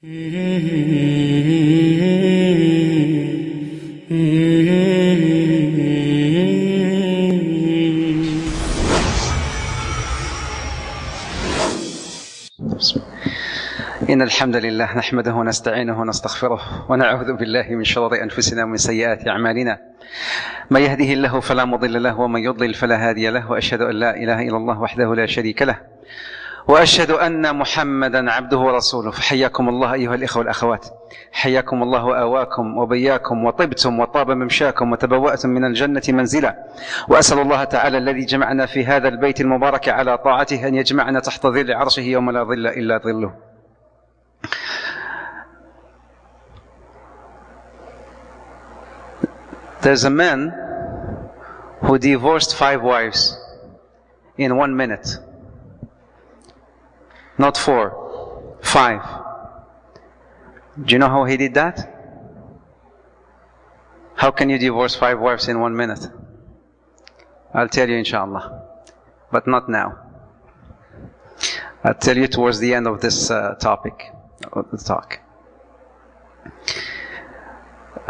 إن الحمد لله نحمده ونستعينه ونستغفره ونعوذ بالله من شرور أنفسنا ومن سيئات أعمالنا. من يهده الله فلا مضل له ومن يضلل فلا هادي له، وأشهد أن لا إله إلا الله وحده لا شريك له، وأشهد أن محمدا عبده ورسوله. فحياكم الله أيها الإخوة والأخوات، حياكم الله وآواكم وبياكم وطبتم وطاب ممشاكم وتبوأتم من الجنة منزلا. وأسأل الله تعالى الذي جمعنا في هذا البيت المبارك على طاعته أن يجمعنا تحت ظل عرشه يوم لا ظل إلا ظله. There's a man who divorced 5 wives in 1 minute. Not 4, 5. Do you know how he did that? How can you divorce 5 wives in 1 minute? I'll tell you inshallah, but not now. I'll tell you towards the end of this topic, of the talk.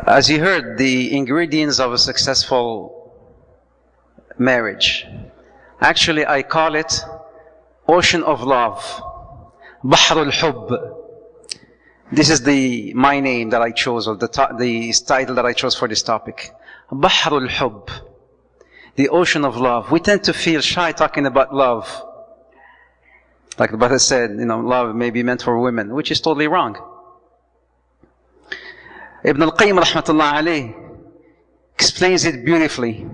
As you heard, the ingredients of a successful marriage. Actually, I call it ocean of love. Bahr al-Hubb. This is my name that I chose, or the title that I chose for this topic. Bahr al-Hubb. The ocean of love. We tend to feel shy talking about love. Like the Prophet said, love may be meant for women, which is totally wrong. Ibn al-Qayyim rahmatullah alayh explains it beautifully,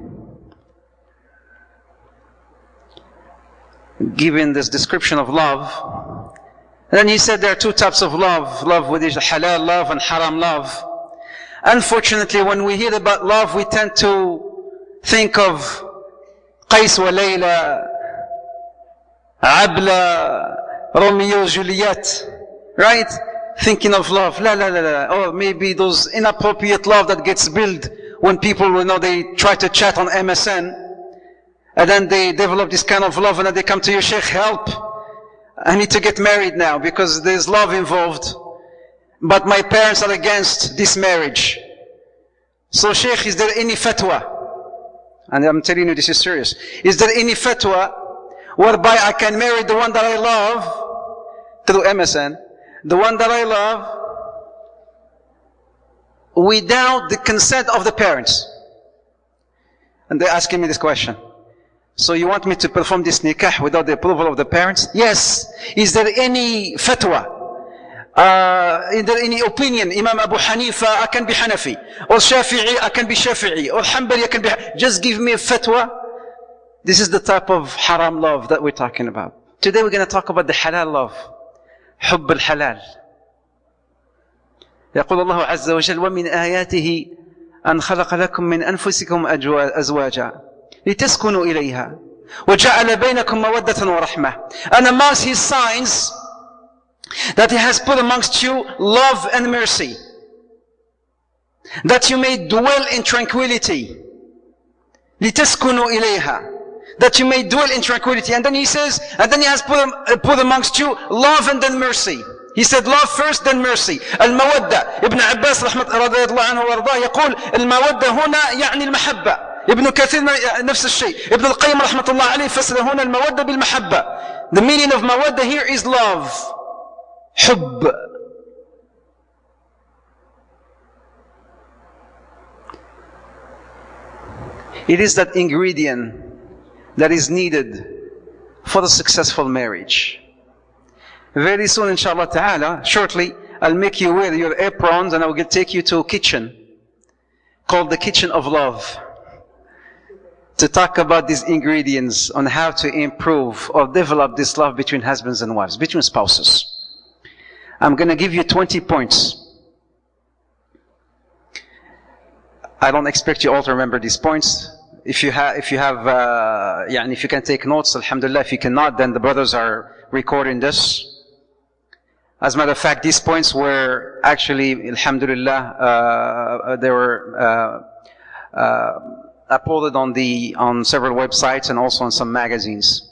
giving this description of love. And then he said there are 2 types of love. Love which is halal love and haram love. Unfortunately, when we hear about love, we tend to think of Qais wa Layla, Abla, Romeo, Juliet, right? Thinking of love, or maybe those inappropriate love that gets built when people, they try to chat on MSN, and then they develop this kind of love, and then they come to you, Sheikh, help, I need to get married now because there's love involved, but my parents are against this marriage. So Sheikh, is there any fatwa? And I'm telling you, this is serious. Is there any fatwa whereby I can marry the one that I love through MSN? The one that I love, without the consent of the parents. And they're asking me this question. So you want me to perform this nikah without the approval of the parents? Yes. Is there any fatwa? Is there any opinion? Imam Abu Hanifa, I can be Hanafi. Or Shafi'i, I can be Shafi'i. Or Hanbali, I can be... Just give me a fatwa. This is the type of haram love that we're talking about. Today we're going to talk about the halal love. حب الحلال. يقول الله عز وجل: ومن آياته أن خلق لكم من أنفسكم أزواجا لتسكنوا إليها وجعل بينكم مودة ورحمة. And amongst his signs that he has put amongst you love and mercy, that you may dwell in tranquility. لتسكنوا إليها, that you may dwell in tranquility. And then he says, and then he has put amongst you love and then mercy. He said love first, then mercy. المودة. ابن عباس رضي الله عنه وارضاه يقول المودة هنا يعني المحبة. ابن كثير نفس الشيء. ابن القيم رحمة الله عليه فسر هنا المودة بالمحبة. The meaning of mawadda here is love. حب. It is that ingredient that is needed for a successful marriage. Very soon, inshallah ta'ala, shortly, I'll make you wear your aprons and I will take you to a kitchen called the kitchen of love to talk about these ingredients on how to improve or develop this love between husbands and wives, between spouses. I'm going to give you 20 points. I don't expect you all to remember these points. If you can take notes, alhamdulillah. If you cannot, then the brothers are recording this. As a matter of fact, these points were actually, alhamdulillah, they were uploaded on several websites and also on some magazines.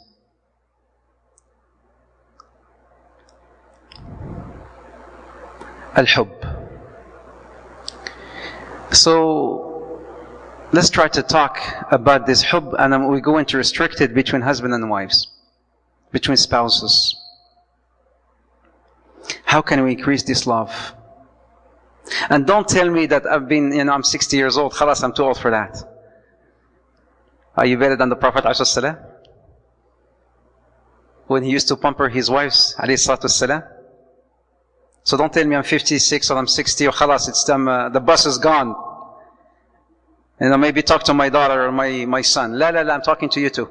Al-Hub. So let's try to talk about this hub, and then we go into restricted between husband and wives, between spouses. How can we increase this love? And don't tell me that I'm 60 years old, khalas, I'm too old for that. Are you better than the Prophet ﷺ? When he used to pamper his wives, alayhi salatu wassalam? So don't tell me I'm 56 or I'm 60 or khalas, it's the bus is gone. And maybe talk to my daughter or my son. La, I'm talking to you too.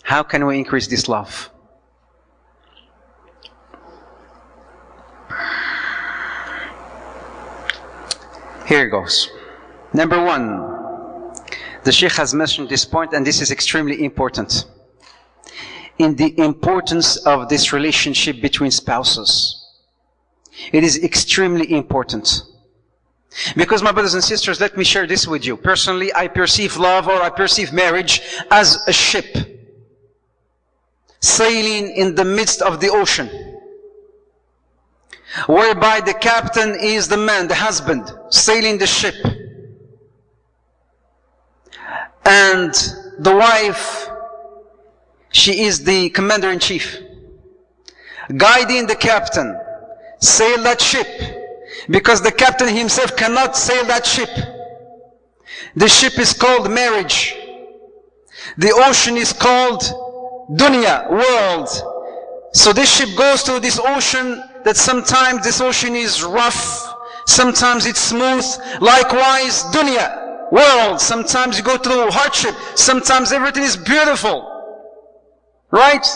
How can we increase this love? Here it goes. Number one, the Sheikh has mentioned this point, and this is extremely important. In the importance of this relationship between spouses. It is extremely important. Because my brothers and sisters, let me share this with you. Personally, I perceive love, or I perceive marriage as a ship sailing in the midst of the ocean, whereby the captain is the man, the husband, sailing the ship. And the wife, she is the commander-in-chief, guiding the captain, sail that ship, because the captain himself cannot sail that ship. The ship is called marriage. The ocean is called dunya, world. So this ship goes to this ocean, that sometimes this ocean is rough, sometimes it's smooth. Likewise, dunya, world, sometimes you go through hardship, sometimes everything is beautiful. Right?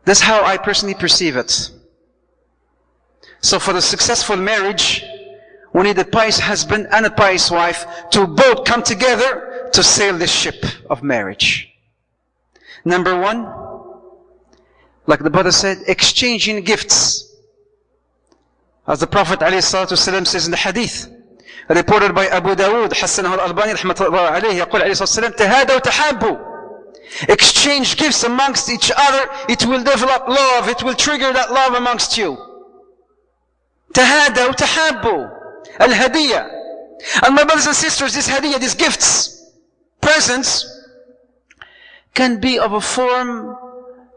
That's how I personally perceive it. So for the successful marriage, we need a pious husband and a pious wife to both come together to sail the ship of marriage. Number one, like the brother said, exchanging gifts. As the Prophet ﷺ says in the hadith, reported by Abu Dawood, حسنه الألباني رحمة الله عليه, يقول عليه الصلاة والسلام, تهادوا وتحابوا. Exchange gifts amongst each other, it will develop love, it will trigger that love amongst you. تهادوا وتحابوا. Al-hadiyah. And my brothers and sisters, this hadiyah, these gifts, presents, can be of a form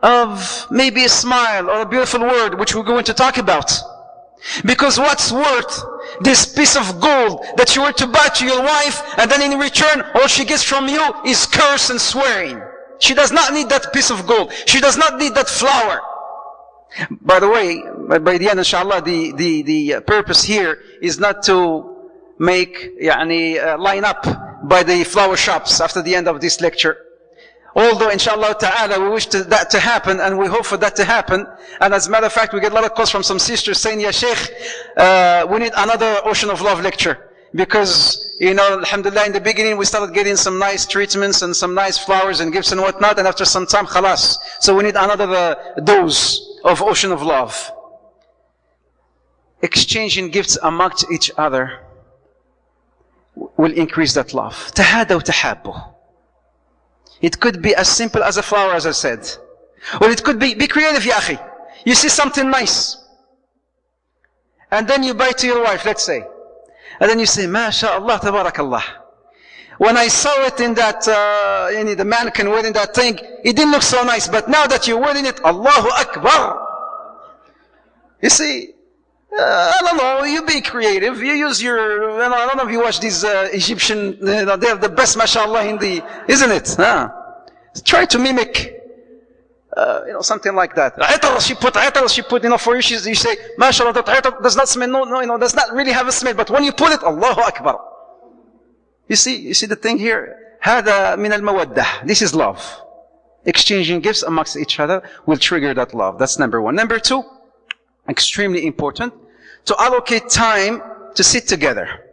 of maybe a smile or a beautiful word, which we're going to talk about. Because what's worth this piece of gold that you were to buy to your wife, and then in return all she gets from you is curse and swearing? She does not need that piece of gold. She does not need that flower. By the way, by the end, inshallah, the purpose here is not to make line up by the flower shops after the end of this lecture. Although, inshallah ta'ala, we wish that to happen, and we hope for that to happen. And as a matter of fact, we get a lot of calls from some sisters saying, Ya Sheikh, we need another Ocean of Love lecture. Because, alhamdulillah, in the beginning we started getting some nice treatments and some nice flowers and gifts and whatnot, and after some time, khalas. So we need another dose of Ocean of Love. Exchanging gifts amongst each other will increase that love. Tahadaw tahabbu. It could be as simple as a flower, as I said. Or it could be creative, ya akhi. You see something nice, and then you buy to your wife, let's say. And then you say, MashaAllah, Tabarakallah. When I saw it in that, the mannequin wearing that thing, it didn't look so nice. But now that you're wearing it, Allahu Akbar. You see, I don't know, you be creative. You use your, I don't know if you watch these Egyptian, they have the best, MashaAllah, isn't it? Huh? Try to mimic, something like that. She put, for you, you say, MashaAllah, that itar does not smell, does not really have a smell. But when you put it, Allahu Akbar. You see the thing here? هذا من المودة. This is love. Exchanging gifts amongst each other will trigger that love. That's number one. Number two, extremely important, to allocate time to sit together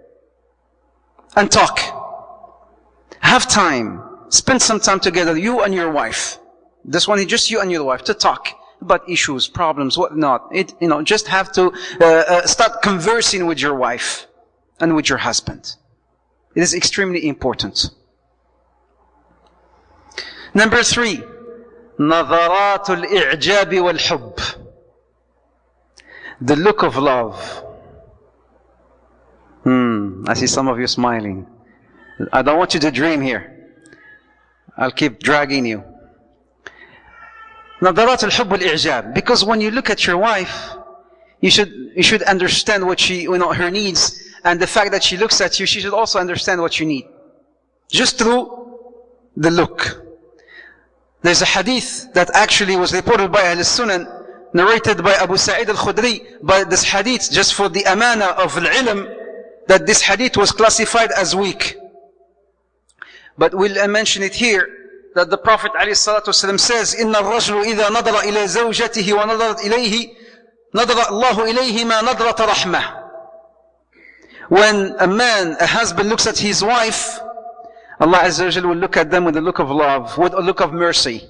and talk. Have time. Spend some time together, you and your wife. This one is just you and your wife, to talk about issues, problems, whatnot. Just have to start conversing with your wife and with your husband. It is extremely important. Number three, نظرات الإعجاب والحب. The look of love. I see some of you smiling. I don't want you to dream here. I'll keep dragging you. نظرات الحب والإعجاب. Because when you look at your wife, you should understand what her needs, and the fact that she looks at you, she should also understand what you need. Just through the look. There's a hadith that actually was reported by Ahl Sunan, narrated by Abu Sa'id al-Khudri, but this hadith, just for the amana of al-ilm, that this hadith was classified as weak. But we'll mention it here, that the Prophet ﷺ says, إِنَّ الرَّجْلُ إِذَا نَظَرَ إِلَى زَوْجَتِهِ وَنَظَرَتْ إِلَيْهِ نَظَرَ اللَّهُ إِلَيْهِمَا نَظْرَةَ رَحْمَةٍ. When a husband looks at his wife, Allah Azza wa Jalla will look at them with a look of love, with a look of mercy.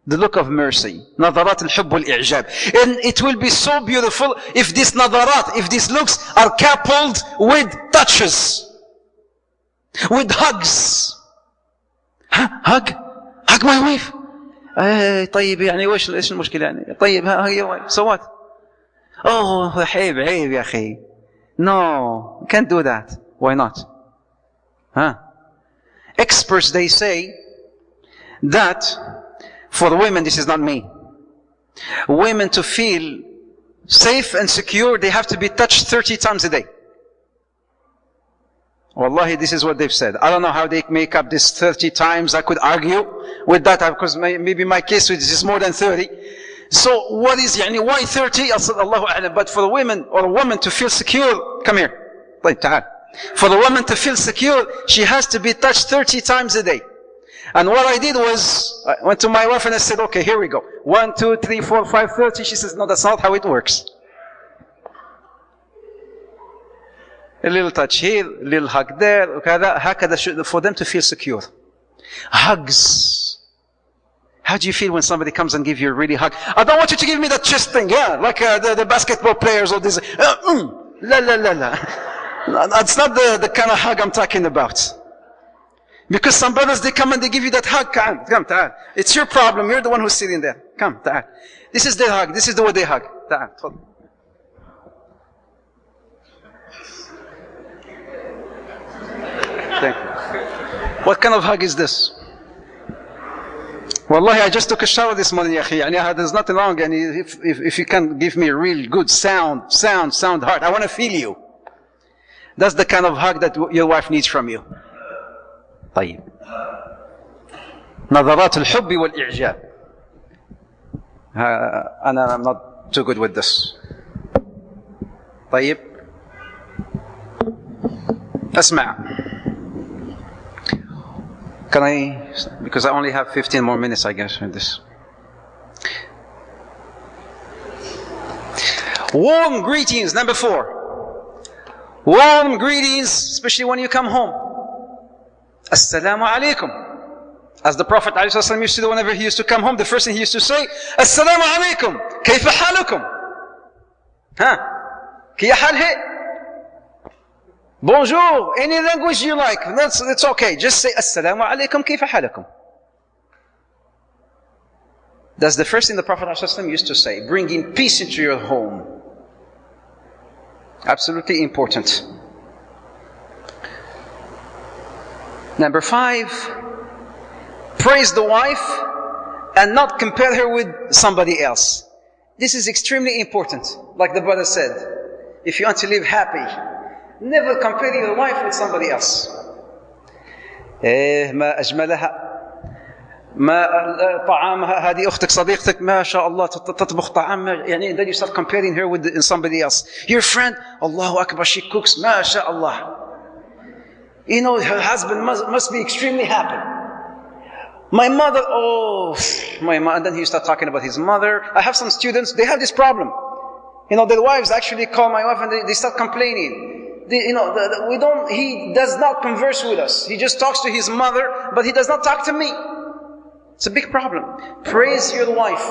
The look of mercy. نظرات الحب والإعجاب. And it will be so beautiful if these نظرات, if these looks are coupled with touches, with hugs. Hug my wife. طيب يعني ايش المشكلة يعني؟ طيب هي so what? Oh عيب يا أخي. No, you can't do that. Why not? Experts, they say that for the women, this is not me, women to feel safe and secure, they have to be touched 30 times a day. Wallahi, this is what they've said. I don't know how they make up this 30 times. I could argue with that, because maybe my case is more than 30. So what is, why 30? Allahu A'lam. But for the women or a woman to feel secure, come here. For the woman to feel secure, she has to be touched 30 times a day. And what I did was, I went to my wife and I said, okay, here we go. 1, 2, 3, 4, 5, 30. She says, no, that's not how it works. A little touch here, a little hug there, هكذا, for them to feel secure. Hugs. How do you feel when somebody comes and gives you a really hug? I don't want you to give me that chest thing, like the basketball players or this. La. That's not the kind of hug I'm talking about. Because some brothers, they come and they give you that hug. Come, ta'al. It's your problem. You're the one who's sitting there. Come, ta'al. This is their hug. This is the way they hug. Ta'al. Thank you. What kind of hug is this? Wallahi, I just took a shower this morning, ya akhi. There's nothing wrong. If you can give me a real good sound heart, I want to feel you. That's the kind of hug that your wife needs from you. طيب. نظرات الحب والإعجاب. I'm not too good with this. طيب. اسمع. Can I, because I only have 15 more minutes, I guess, with this. Warm greetings, number 4. Warm greetings, especially when you come home. Assalamu alaikum. As the Prophet ﷺ used to do whenever he used to come home, the first thing he used to say, Assalamu alaikum. Kayfa halukum? Kiya halhe? Bonjour, any language you like, that's okay. Just say, Assalamu alaikum, kayfa halakum. That's the first thing the Prophet ﷺ used to say, bringing peace into your home. Absolutely important. Number 5, praise the wife and not compare her with somebody else. This is extremely important. Like the brother said, if you want to live happy, never compare your wife with somebody else. ما أجملها ما طعامها هذه أختك صديقتك ما شاء الله تطبخ طعام يعني then you start comparing her with somebody else. Your friend, Allahu Akbar, she cooks ما شاء الله. You know, her husband must be extremely happy. My mother, my mother, and then he start talking about his mother. I have some students, they have this problem. You know, their wives actually call my wife and they start complaining. He does not converse with us. He just talks to his mother, but he does not talk to me. It's a big problem. Praise your wife.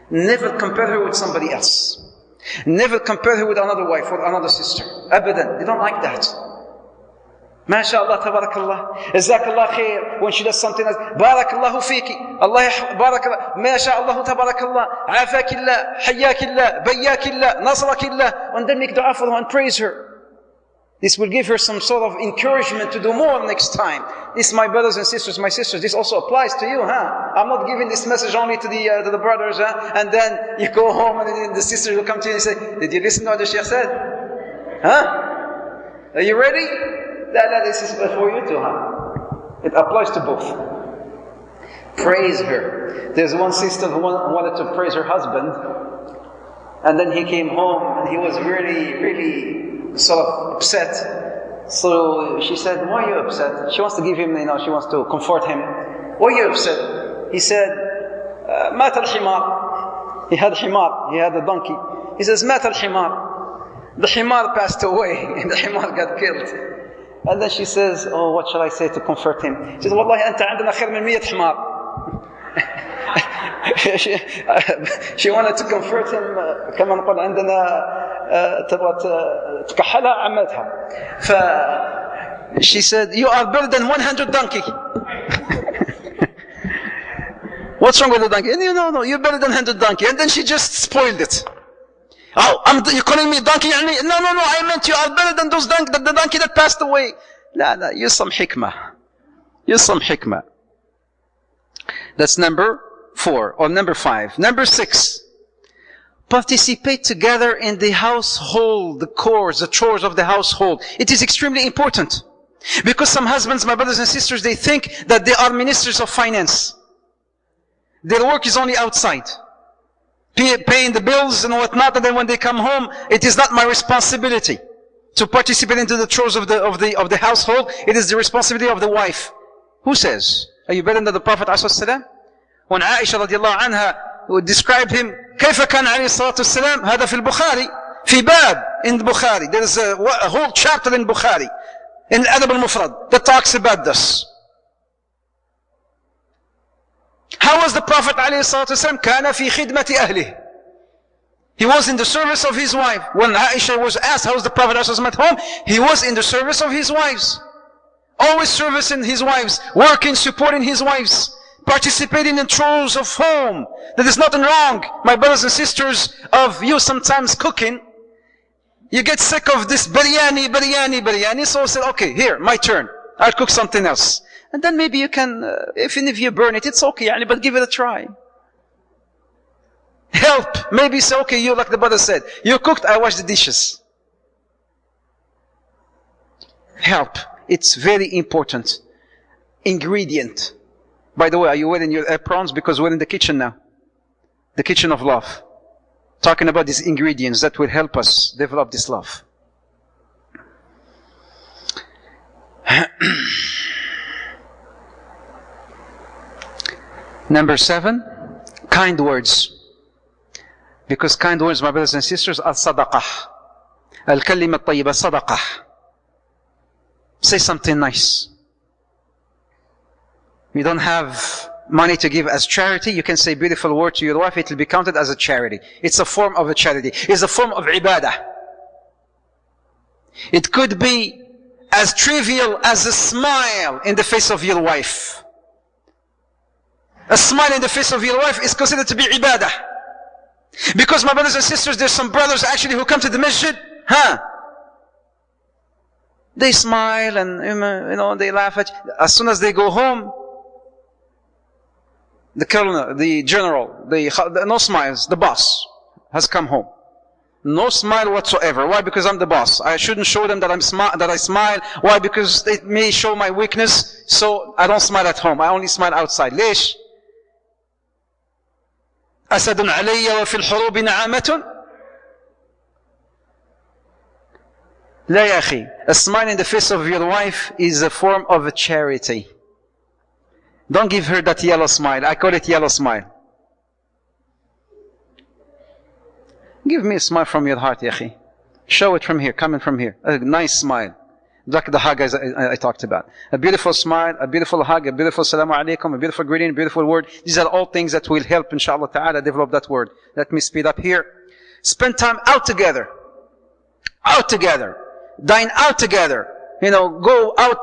Never compare her with somebody else. Never compare her with another wife or another sister. Abadan. They don't like that. MashaAllah, tabarakallah, jazakallah khair. When she does something else, barakallahu fiki, Allah barakallah, MashaAllah, tabarakallah, afakillah, hayyakillah, bayyakillah, nasrakillah. And then make dua for her and praise her. This will give her some sort of encouragement to do more next time. This, my brothers and sisters, my sisters, this also applies to you, huh? I'm not giving this message only to the brothers, huh? And then you go home and then the sisters will come to you and say, did you listen to what the Shaykh said? Huh? Are you ready? This is for you too, huh? It applies to both. Praise her. There's one sister who wanted to praise her husband, and then he came home and he was really sort of upset. So she said, why are you upset? She wants to give him, she wants to comfort him. Why are you upset? He said, مات الحمار. He had a donkey. He says, مات الحمار. The himar passed away and the himar got killed. And then she says, oh, what shall I say to comfort him? She says, والله أنت عندنا خير من 100 حمار. She wanted to comfort him. كما نقول عندنا تبغى تكحلها عمتها. She said, you are better than 100 donkey. What's wrong with the donkey? No, you're better than 100 donkey. And then she just spoiled it. Oh, you're calling me donkey? No, I meant you are better than those the donkey that passed away. No, use some hikmah. Use some hikmah. That's number 4 or number 5. Number 6. Participate together in the household, the chores of the household. It is extremely important. Because some husbands, my brothers and sisters, they think that they are ministers of finance. Their work is only outside, paying the bills and whatnot, and then when they come home, it is not my responsibility to participate into the chores of the household. It is the responsibility of the wife. Who says? Are you better than the Prophet ﷺ? When Aisha radiallahu anha described him, كيف كان عليه الصلاة والسلام؟ هذا في البخاري, في باب in the Bukhari. There is a whole chapter in Bukhari, in Adab al-Mufrad, that talks about this. How was the Prophet ﷺ? كان في خدمة أهله. He was in the service of his wife. When Aisha was asked, how was the Prophet ﷺ at home? He was in the service of his wives. Always servicing his wives, working, supporting his wives, participating in chores of home. There is nothing wrong, my brothers and sisters, of you sometimes cooking. You get sick of this biryani. So I said, okay, here, my turn. I'll cook something else. And then maybe you can, even if you burn it, it's okay, but give it a try. Help. Maybe say, okay, you, like the brother said, you cooked, I wash the dishes. Help. It's very important. Ingredient. By the way, are you wearing your aprons? Because we're in the kitchen now. The kitchen of love. Talking about these ingredients that will help us develop this love. Number 7, kind words. Because kind words, my brothers and sisters, are sadaqah. Al-kalima at-tayyiba sadaqah. Say something nice. You don't have money to give as charity, you can say beautiful word to your wife, it will be counted as a charity. It's a form of a charity. It's a form of ibadah. It could be as trivial as a smile in the face of your wife. A smile in the face of your wife is considered to be ibadah. Because my brothers and sisters, there's some brothers actually who come to the masjid, they smile and they laugh at you. As soon as they go home, the colonel, the general, no smiles, the boss has come home. No smile whatsoever. Why? Because I'm the boss. I shouldn't show them that I smile. Why? Because it may show my weakness, so I don't smile at home. I only smile outside. ليش؟ أسد علي وفي الحروب نعامة. لا يا أخي. A smile in the face of your wife is a form of a charity. Don't give her that yellow smile. I call it yellow smile. Give me a smile from your heart, ya akhi. Show it from here, coming from here. A nice smile. Like the hug I talked about. A beautiful smile, a beautiful hug, a beautiful salamu alaikum, a beautiful greeting, a beautiful word. These are all things that will help, inshallah ta'ala, develop that word. Let me speed up here. Spend time out together. Out together. Dine out together. Go out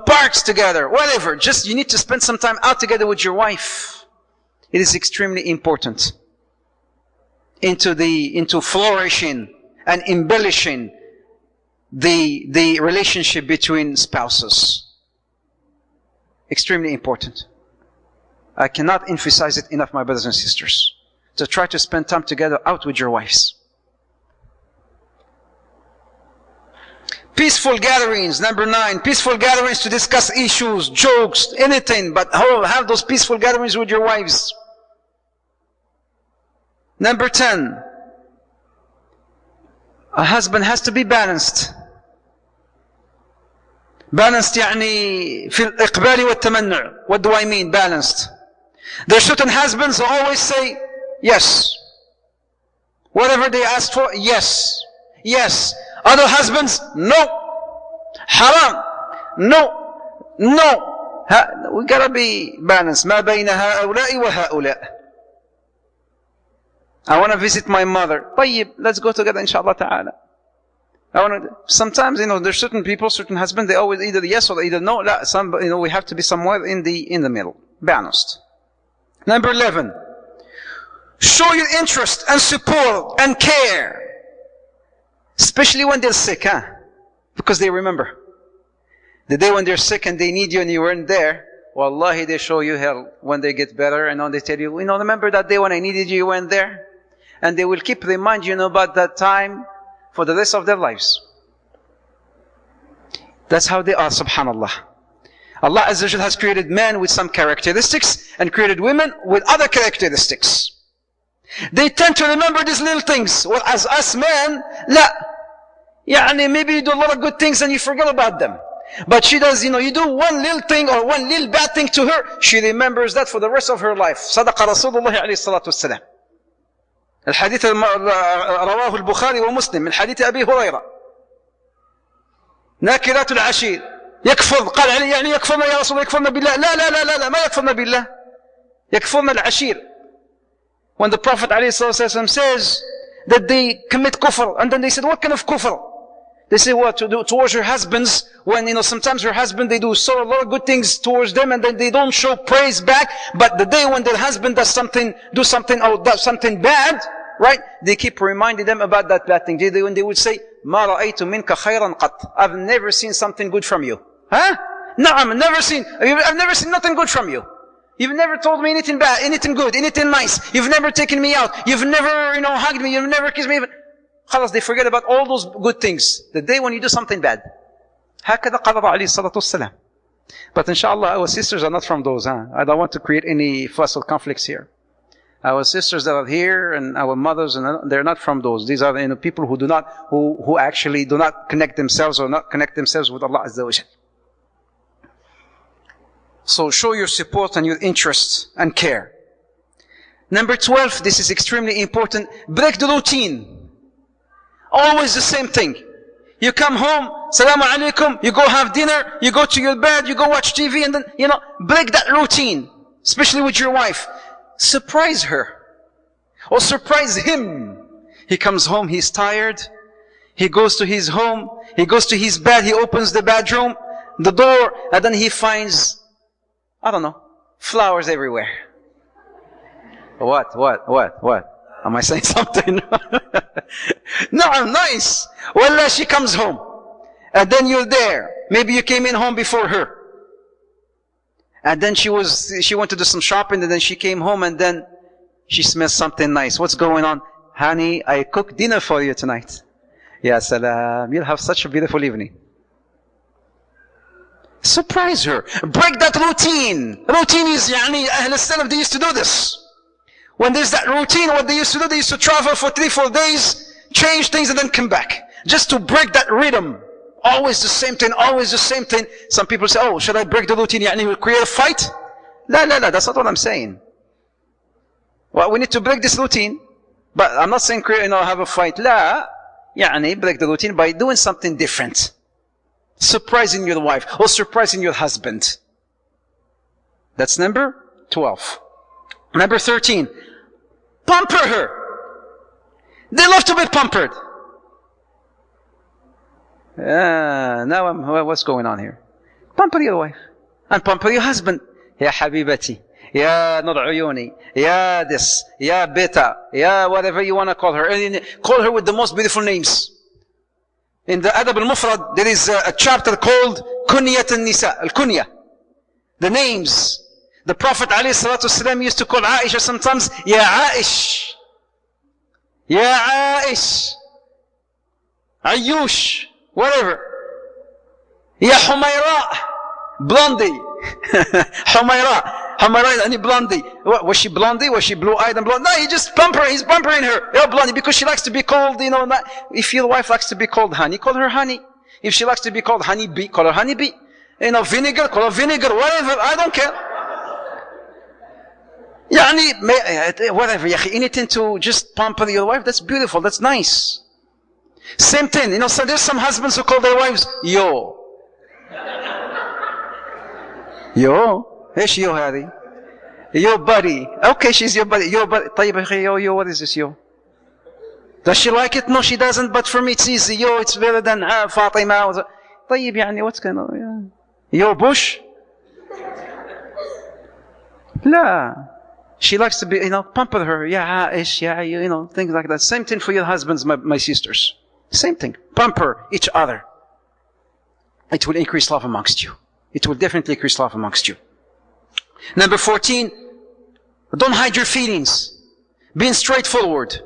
parks together, whatever. Just you need to spend some time out together with your wife. It is extremely important into flourishing and embellishing the relationship between spouses. Extremely important. I cannot emphasize it enough, my brothers and sisters, to try to spend time together out with your wives. Peaceful gatherings, number 9. Peaceful gatherings to discuss issues, jokes, anything, but have those peaceful gatherings with your wives. Number 10. A husband has to be balanced. Balanced يعني في الإقبال والتمنع. What do I mean balanced? There are certain husbands who always say yes. Whatever they ask for, yes. Yes. Other husbands, no. Haram. No. No. We gotta be balanced. ما بين هؤلاء وهؤلاء. I want to visit my mother. طيب, let's go together inshallah ta'ala. Sometimes, there's certain people, certain husbands, they always either yes or either no. We have to be somewhere in the middle. Balanced. Number 11. Show your interest and support and care. Especially when they're sick, because they remember. The day when they're sick and they need you and you weren't there, wallahi, they show you hell when they get better and when they tell you, remember that day when I needed you, you weren't there? And they will keep reminding you about that time for the rest of their lives. That's how they are, subhanallah. Allah Azza wa Jal has created men with some characteristics and created women with other characteristics. They tend to remember these little things. Well, as us men, maybe you do a lot of good things and you forget about them. But she does, you do one little thing or one little bad thing to her, she remembers that for the rest of her life. صدق رسول الله عليه الصلاة والسلام. الحديث رواه البخاري ومسلم من حديث أبي هريرة. ناكرات العشير يكفر قال علي يعني يكفرنا يا رسول الله يكفرنا بالله لا لا لا لا لا ما يكفرنا بالله يكفرنا العشير. When the Prophet ﷺ says that they commit kufr, and then they said, what kind of kufr? They say, what to do towards your husbands, when sometimes your husband, they do a lot of good things towards them, and then they don't show praise back, but the day when their husband does something bad, right? They keep reminding them about that bad thing. When they would say, مَا رَأَيْتُ مِنْكَ خَيْرًا قَطْ I've never seen something good from you. No, I've never seen nothing good from you. You've never told me anything bad, anything good, anything nice. You've never taken me out. You've never, hugged me. You've never kissed me. Khalas, they forget about all those good things. The day when you do something bad. هكذا قرر عليه الصلاة والسلام. But inshallah, our sisters are not from those. I don't want to create any fuss or conflicts here. Our sisters that are here and our mothers, and they're not from those. These are people who actually do not connect themselves or not connect themselves with Allah Azza wa Jal. So show your support and your interest and care. Number 12, this is extremely important. Break the routine. Always the same thing. You come home, Salaam alaikum, you go have dinner, you go to your bed, you go watch TV, and then, break that routine. Especially with your wife. Surprise her. Or surprise him. He comes home, he's tired. He goes to his home, he goes to his bed, he opens the bedroom, the door, and then he finds, I don't know, flowers everywhere. What? Am I saying something? No, nice. Well, she comes home. And then you're there. Maybe you came in home before her. And then she went to do some shopping, and then she came home, and then she smells something nice. What's going on? Honey, I cooked dinner for you tonight. Ya salam. You'll have such a beautiful evening. Surprise her. Break that routine. Routine is, Ahl Salaf, they used to do this. When there's that routine, what they used to do, they used to travel for 3-4 days, change things, and then come back. Just to break that rhythm. Always the same thing, always the same thing. Some people say, should I break the routine? We'll create a fight? La, that's not what I'm saying. Well, we need to break this routine. But I'm not saying have a fight. La, break the routine by doing something different. Surprising your wife or surprising your husband. That's number 12. Number 13. Pamper her. They love to be pampered. Now what's going on here? Pamper your wife. And pamper your husband. Ya habibati. Ya nur uyuni. Ya this. Ya beta. Ya whatever you want to call her. And call her with the most beautiful names. In the Adab al-Mufrad, there is a chapter called Kunyat al-Nisa. Al-Kunya. The names. The Prophet ﷺ used to call Aisha sometimes, Ya Aish. Ya Aish. Ayush. Whatever. Ya Humayra. Blondie. Humayra. Humayra, any blondie. Was she blondie? Was she blue-eyed and blonde? No, he's pampering her. You're blondie because she likes to be called, if your wife likes to be called honey, call her honey. If she likes to be called honey bee, call her honey bee. Vinegar, call her vinegar, whatever. I don't care. Whatever, anything to just pamper your wife, that's beautiful, that's nice. Same thing, so there's some husbands who call their wives, yo. Yo? ايش يو هذه؟ Yo buddy. Okay, she's your buddy. Yo buddy. طيب yo, what is this yo? Does she like it? No, she doesn't, but for me it's easy. Yo, it's better than فاطمة. طيب what's going on? Yo Bush? لا. She likes to be, pamper her. Yeah, ish, yeah, things like that. Same thing for your husbands, my sisters. Same thing. Pamper each other. It will increase love amongst you. It will definitely increase love amongst you. Number 14, don't hide your feelings. Being straightforward.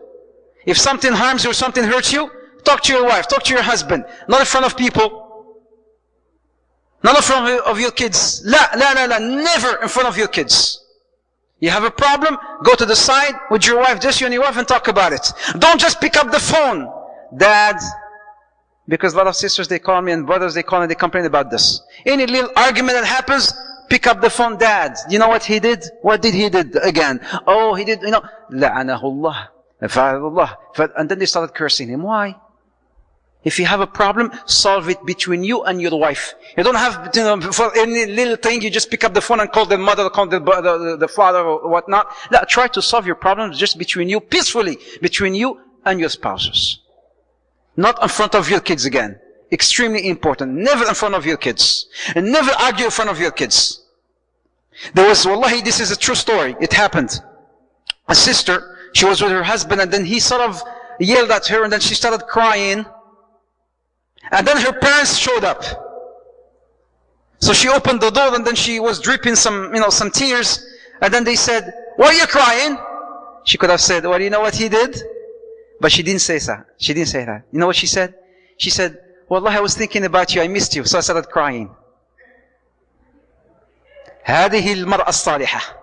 If something harms you or something hurts you, talk to your wife, talk to your husband. Not in front of people. Not in front of your kids. Never in front of your kids. You have a problem, go to the side with your wife, just you and your wife, and talk about it. Don't just pick up the phone. Dad, because a lot of sisters, they call me, and brothers, they call me, they complain about this. Any little argument that happens, pick up the phone. Dad, you know what he did? What did he did again? Oh, he did, لعنه الله. And then they started cursing him. Why? If you have a problem, solve it between you and your wife. You don't have, for any little thing, you just pick up the phone and call the mother, call the father or whatnot. No, try to solve your problems just between you, peacefully, between you and your spouses. Not in front of your kids again. Extremely important. Never in front of your kids. And never argue in front of your kids. There was, wallahi, this is a true story. It happened. A sister, she was with her husband, and then he sort of yelled at her, and then she started crying. And then her parents showed up. So she opened the door, and then she was dripping some tears. And then they said, "Why are you crying?" She could have said, "Well, you know what he did?" But she didn't say that. She didn't say that. You know what she said? She said, "Wallah, I was thinking about you. I missed you. So I started crying." هذه المرأة الصالحة.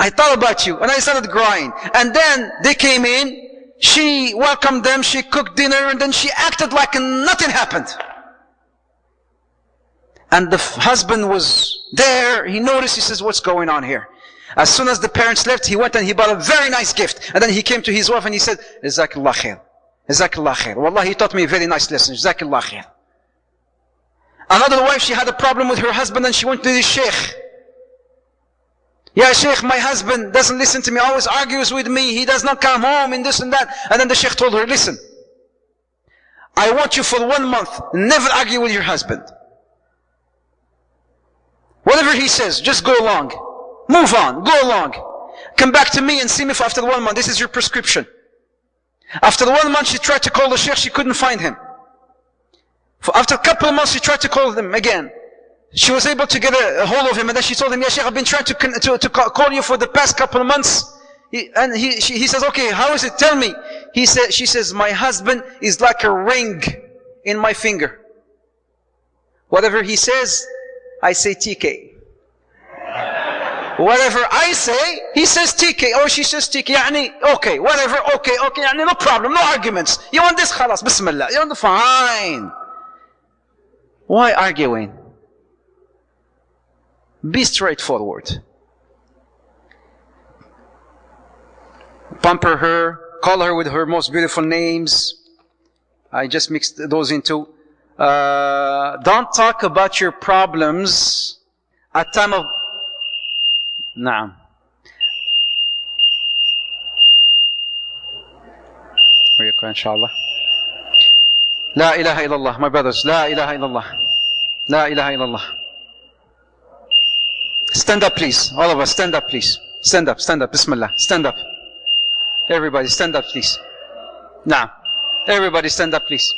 I thought about you, and I started crying. And then they came in. She welcomed them, she cooked dinner, and then she acted like nothing happened. And the husband was there, he noticed, he says, "What's going on here?" As soon as the parents left, he went and he bought a very nice gift. And then he came to his wife and he said, "Jazakallah khair. Jazakallah khair. Wallah, he taught me a very nice lesson. Jazakallah khair." Another wife, she had a problem with her husband and she went to the sheikh. "Yeah, Sheikh, my husband doesn't listen to me, always argues with me, he does not come home and this and that." And then the Sheikh told her, "Listen, I want you for 1 month, never argue with your husband. Whatever he says, just go along. Move on, go along. Come back to me and see me after 1 month. This is your prescription." After 1 month, she tried to call the Sheikh, she couldn't find him. After a couple of months, she tried to call him again. She was able to get a hold of him, and then she told him, "Yeah, Sheikh, I've been trying to call you for the past couple of months." He says, "Okay, how is it? Tell me." She says, "My husband is like a ring in my finger. Whatever he says, I say TK. Whatever I say, he says TK, or she says TK. Okay, whatever, okay, no problem, no arguments. You want this? Khalas, bismillah. You want fine. Why arguing? Be straightforward. Pamper her, call her with her most beautiful names. I just mixed those into. Don't talk about your problems at time of. Naam. Inshallah. La ilaha illallah, my brothers. La ilaha illallah. La ilaha illallah. Stand up, please. All of us, stand up, please. Stand up, stand up. Bismillah. Stand up. Everybody, stand up, please. Now, everybody, stand up, please.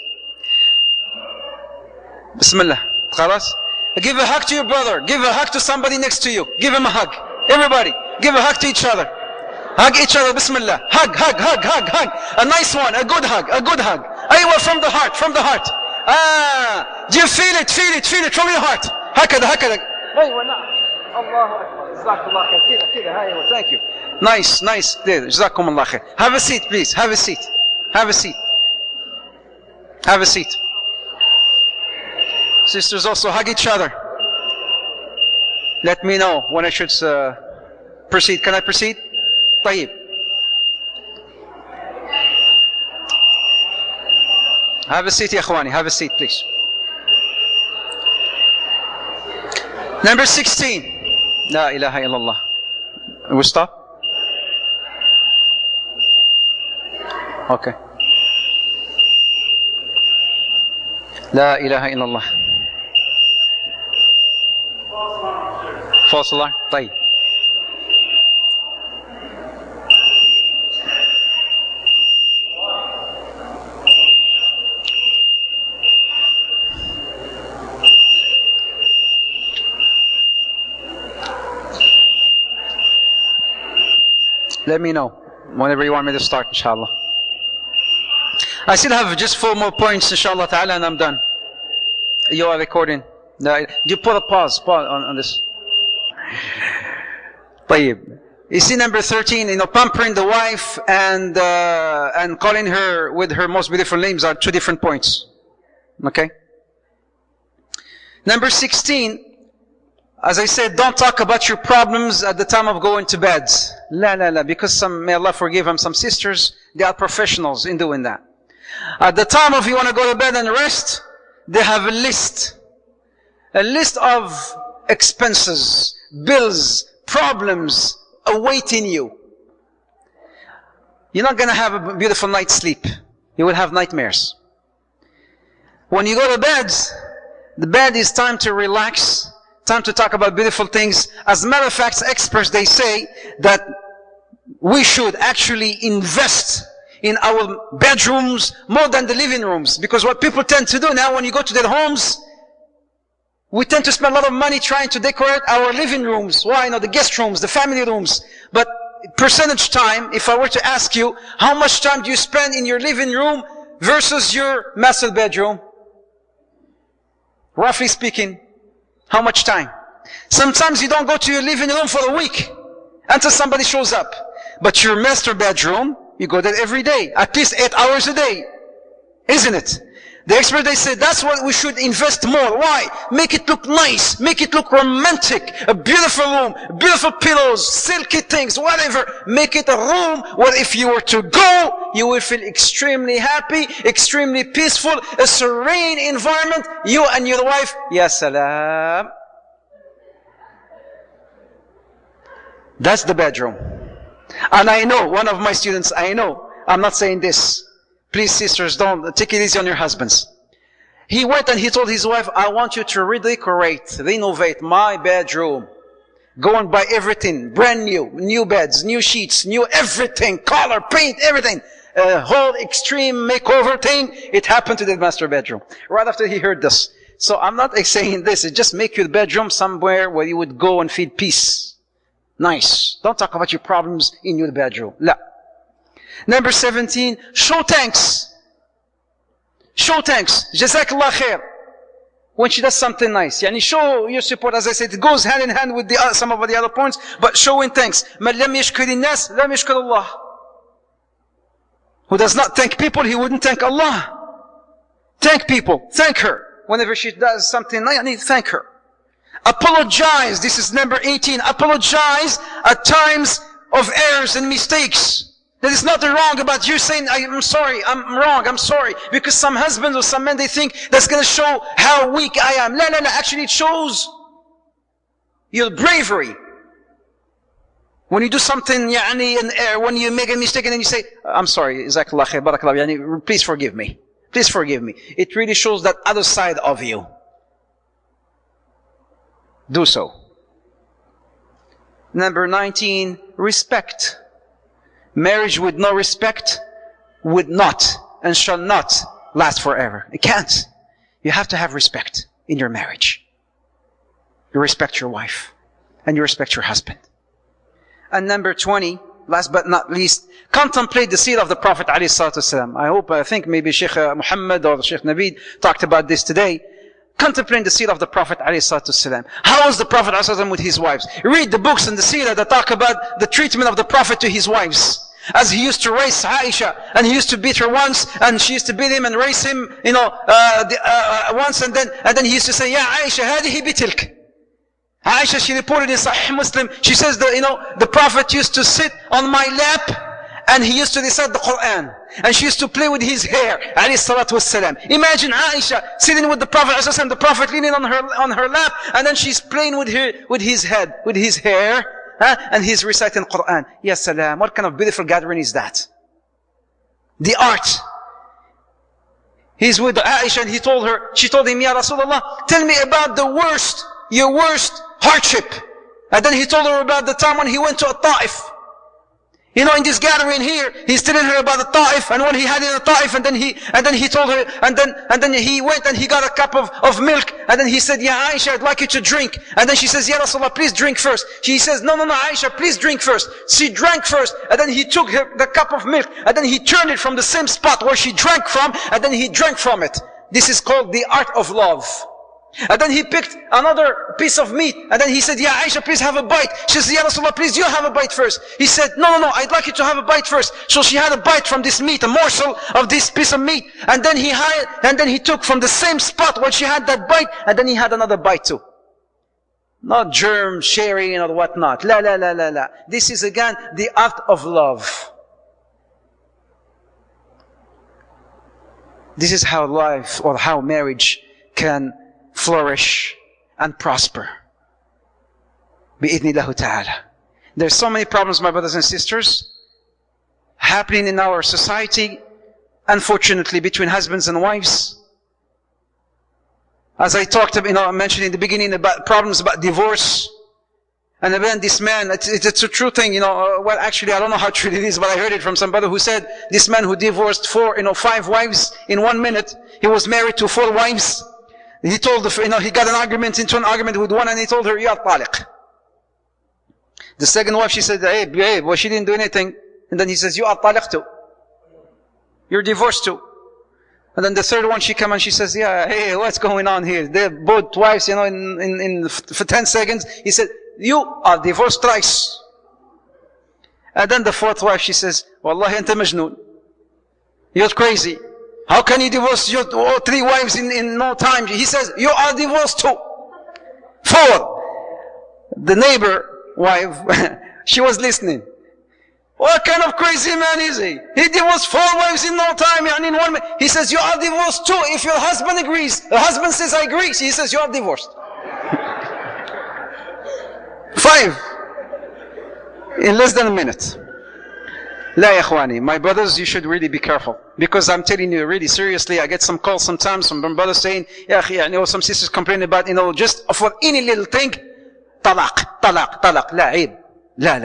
Bismillah. Khalas. Give a hug to your brother. Give a hug to somebody next to you. Give him a hug. Everybody, give a hug to each other. Hug each other. Bismillah. Hug, hug, hug, hug, hug. A nice one. A good hug. A good hug. Aywa, from the heart. From the heart. Ah, do you feel it? Feel it. Feel it from your heart. Hakada, hakada. Aywa, na'am. Allahu Akbar. Jazakallah khair. Kida, kida. Aywa. Thank you. Nice, nice. There. Jazakumullah khair. Have a seat, please. Have a seat. Have a seat. Have a seat. Sisters also hug each other. Let me know when I should proceed. Can I proceed? طيب. Have a seat, ya akhwani. Have a seat, please. Number 16. La ilaha illallah. We stop? Okay. La ilaha illallah. False alarm. طيب. Let me know whenever you want me to start, inshallah. I still have just 4 more points, inshallah ta'ala, and I'm done. You are recording. You put a pause on this. طيب. You see number 13, pampering the wife and calling her with her most beautiful names are 2 different points. Okay? Number 16, as I said, don't talk about your problems at the time of going to bed. La, because may Allah forgive them, some sisters, they are professionals in doing that. At the time of you want to go to bed and rest, they have a list of expenses, bills, problems awaiting you. You're not going to have a beautiful night's sleep. You will have nightmares. When you go to bed, the bed is time to relax, time to talk about beautiful things. As a matter of fact, experts, they say that we should actually invest in our bedrooms more than the living rooms. Because what people tend to do now, when you go to their homes, we tend to spend a lot of money trying to decorate our living rooms. Why? The guest rooms, the family rooms. But percentage time, if I were to ask you, how much time do you spend in your living room versus your master bedroom? Roughly speaking, how much time? Sometimes you don't go to your living room for a week until somebody shows up. But your master bedroom, you go there every day, at least 8 hours a day. Isn't it? The experts, they say that's what we should invest more. Why? Make it look nice. Make it look romantic. A beautiful room, beautiful pillows, silky things, whatever. Make it a room where if you were to go, you will feel extremely happy, extremely peaceful, a serene environment. You and your wife, ya salam. That's the bedroom. And I know, one of my students, I'm not saying this. Please, sisters, don't take it easy on your husbands. He went and he told his wife, I want you to redecorate, renovate my bedroom. Go and buy everything, brand new beds, new sheets, new everything, color, paint, everything. A whole extreme makeover thing. It happened to the master bedroom. Right after he heard this. So I'm not saying this, it just make your bedroom somewhere where you would go and feel peace. Nice. Don't talk about your problems in your bedroom. La. Number 17, show thanks. Show thanks. Jazakallah khair. When she does something nice. Show your support. As I said, it goes hand in hand with some of the other points, but showing thanks. مَنْ لَمْ يَشْكُرِ النَّاسِ لَمْ يَشْكُرِ اللَّهِ. Who does not thank people, he wouldn't thank Allah. Thank people. Thank her. Whenever she does something nice, thank her. Apologize. This is number 18. Apologize at times of errors and mistakes. There is nothing wrong about you saying, I'm sorry, I'm wrong, I'm sorry. Because some husbands or some men, they think that's going to show how weak I am. No. Actually, it shows your bravery. When you do something, when you make a mistake and then you say, I'm sorry, Jazakallah khair, Barakallah, please forgive me. Please forgive me. It really shows that other side of you. do so. Number 19, respect. Marriage with no respect would not and shall not last forever. It can't. You have to have respect in your marriage. You respect your wife and you respect your husband. And number 20, last but not least, contemplate the seerah of the Prophet ﷺ. I think maybe Sheikh Muhammad or Sheikh Naveed talked about this today. Contemplate the seerah of the Prophet ﷺ. How was the Prophet ﷺ with his wives? Read the books in the seerah that talk about the treatment of the Prophet to his wives. As he used to race Aisha, and he used to beat her once, and she used to beat him and race him, once, and then he used to say, "Ya Aisha, hadihi bitilk." Aisha, she reported in Sahih Muslim, she says that, the Prophet used to sit on my lap, and he used to recite the Quran, and she used to play with his hair, alayhi salatu wassalam. Imagine Aisha sitting with the Prophet, the Prophet leaning on her lap, and then she's playing with his head, with his hair. And he's reciting Quran. Ya salam, what kind of beautiful gathering is that? The art. He's with Aisha and she told him, Ya Rasulullah, tell me about your worst hardship. And then he told her about the time when he went to a Ta'if. In this gathering here, he's telling her about the Ta'if, and when he had in the Ta'if, and then he told her, and then he went and he got a cup of milk, and then he said, Ya Aisha, I'd like you to drink. And then she says, Ya Rasulullah, please drink first. She says, no, Aisha, please drink first. She drank first, and then he took the cup of milk, and then he turned it from the same spot where she drank from, and then he drank from it. This is called the art of love. And then he picked another piece of meat, and then he said, Ya Aisha, please have a bite. She said, Ya Rasulullah, please you have a bite first. He said, no, I'd like you to have a bite first. So she had a bite from this meat, a morsel of this piece of meat, and then he took from the same spot where she had that bite, and then he had another bite too. Not germ sharing or whatnot. La. This is again the art of love. This is how life or how marriage can flourish and prosper. Bi-idhnillahu ta'ala. There's so many problems, my brothers and sisters, happening in our society, unfortunately, between husbands and wives. As I mentioned in the beginning about problems about divorce. And then this man, it's a true thing, well, actually, I don't know how true it is, but I heard it from somebody who said, this man who divorced 5 wives in 1 minute, he was married to 4 wives. He told he got into an argument with one, and he told her, "Ya taliq." The second wife, she said, "Hey, well, she didn't do anything." And then he says, "You are taliq too. You're divorced too." And then the third one, she came and she says, "Yeah, hey, what's going on here?" They're both twice, for 10 seconds. He said, "You are divorced thrice." And then the fourth wife, she says, "Wallahi anta majnoon. You're crazy. How can you divorce your 3 wives in no time?" He says, "You are divorced too." 4. The neighbor wife, she was listening. What kind of crazy man is he? He divorced 4 wives in no time, and in 1 minute. He says, "You are divorced too." If your husband agrees, the husband says, "I agree." He says, "You are divorced." 5. In less than a minute. La ya ikhwani, my brothers, you should really be careful. Because I'm telling you really seriously, I get some calls sometimes from brothers saying, Ya akhi, some sisters complain about, just for any little thing, talaq, la aib. لا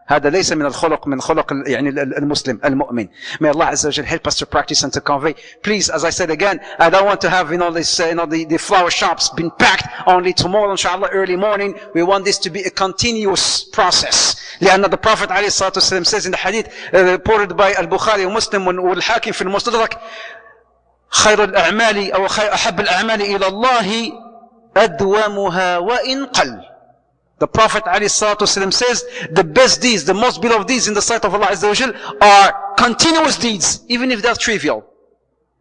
هذا ليس من الخلق من خلق المسلم المؤمن. May Allah Azza wa Jal help us to practice and to convey. Please, as I said again, I don't want to have the flower shops been packed only tomorrow inshallah early morning. We want this to be a continuous process. لأن the Prophet عليه الصلاة والسلام says in the hadith reported by Al-Bukhari ومسلم والحاكم في المستدرك خير الأعمال أو أحب الأعمال إلى الله أدومها وإن قل. The Prophet ﷺ says, the best deeds, the most beloved deeds in the sight of Allah Azza wa Jal are continuous deeds, even if they're trivial.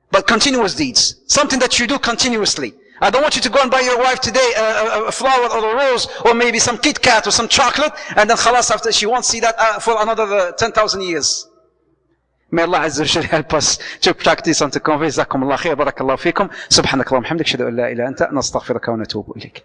But continuous deeds. Something that you do continuously. I don't want you to go and buy your wife today a flower or a rose, or maybe some Kit Kat or some chocolate, and then khalas, after she won't see that for another 10,000 years. May Allah Azza wa Jal help us to practice and to convey. Jazakumullah khair, barakallahu fikum. Subhanakallahumma hamdik, shadu an la ilaha illa anta, nastaghfiruka wa natubu ilayk.